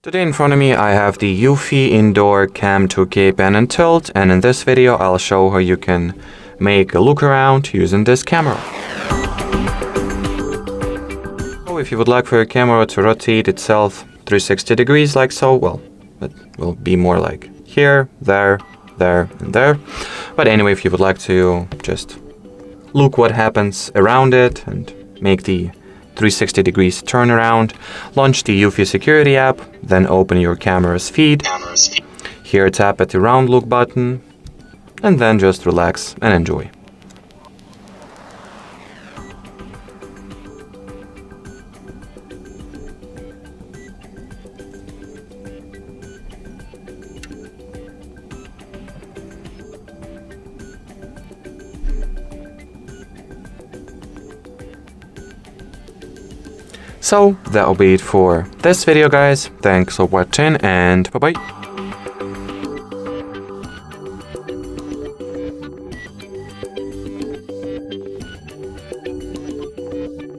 Today in front of me I have the EUFY Indoor Cam E220 pan and tilt, and in this video I'll show how you can make a look around using this camera. So if you would like for your camera to rotate itself 360 degrees like so, well, it will be more like here, there, and there. But anyway, if you would like to just look what happens around it and make the 360 degrees turnaround, launch the EUFY security app, then open your camera's feed. Here tap at the round look button, and then just relax and enjoy. So that'll be it for this video, guys. Thanks for watching and bye bye.